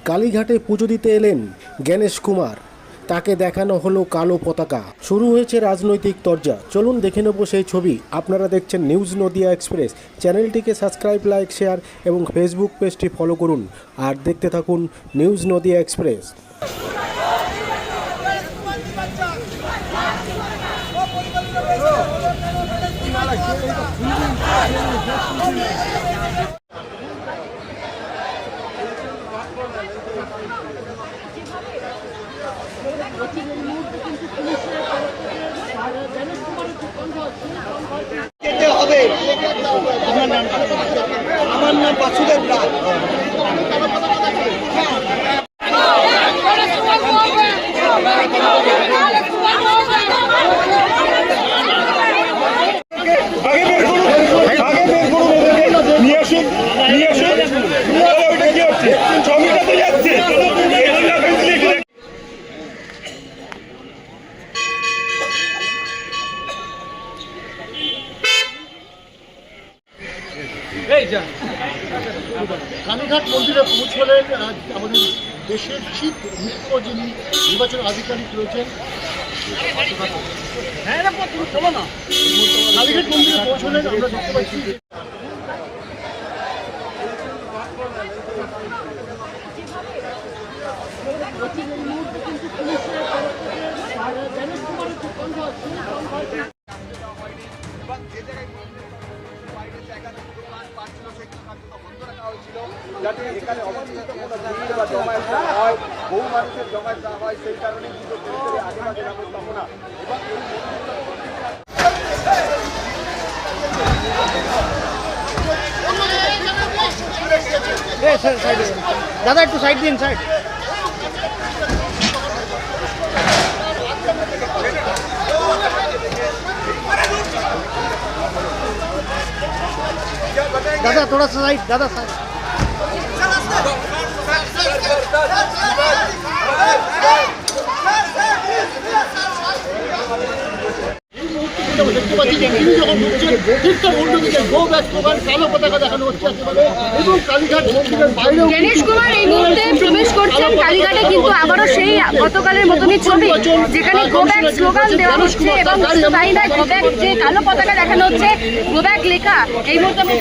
কালীঘাটে পুজো দিতে এলেন গণেশ কুমার, তাকে দেখানো হলো কালো পতাকা। শুরু হয়েছে রাজনৈতিক তরজা। চলুন দেখে নেব সেই ছবি। আপনারা দেখছেন নিউজ নদিয়া এক্সপ্রেস। চ্যানেলটিকে সাবস্ক্রাইব, লাইক, শেয়ার এবং ফেসবুক পেজটি ফলো করুন আর দেখতে থাকুন নিউজ নদিয়া এক্সপ্রেস। আমার নাম বাসুদেব রায়। কালীঘাট মন্দিরে পৌঁছলেন আমাদের দেশের চিফ মুখ্য যিনি নির্বাচন আধিকারিক রয়েছেন। কালীঘাট মন্দিরে পৌঁছলেন, আমরা দেখতে পাচ্ছি যাতে এখানে অবাঞ্ছিত কোনো ভিড় বা জমায়েত না হয়, বহু মানুষের জমায়েত না হয়, সেই কারণেই কিন্তু আগে আগে ব্যবস্থাপনা এবং দাদা একটু সাইড দিন, সাইড। दादा थोड़ा सा साइड, दादा साइड। দেখতে পাচ্ছি যে তিনি যখন ঢুকছেন ঠিক তার অন্যদিকে গো ব্যাক স্লোগান, কালো পতাকা দেখানো হচ্ছে একেবারে। এবং কালীঘাট মন্দিরের বাইরেও গণেশ কুমার এই মুহূর্তে প্রবেশ করছেন কালীঘাটে, কিন্তু আবারও সেই গতকালের মতনই ছবি, যেখানে গো ব্যাক স্লোগান দেওয়া হচ্ছে এবং তাই না গো ব্যাক যে কালো পতাকা দেখানো হচ্ছে, গো ব্যাক লেখা এই মুহূর্তে আমরা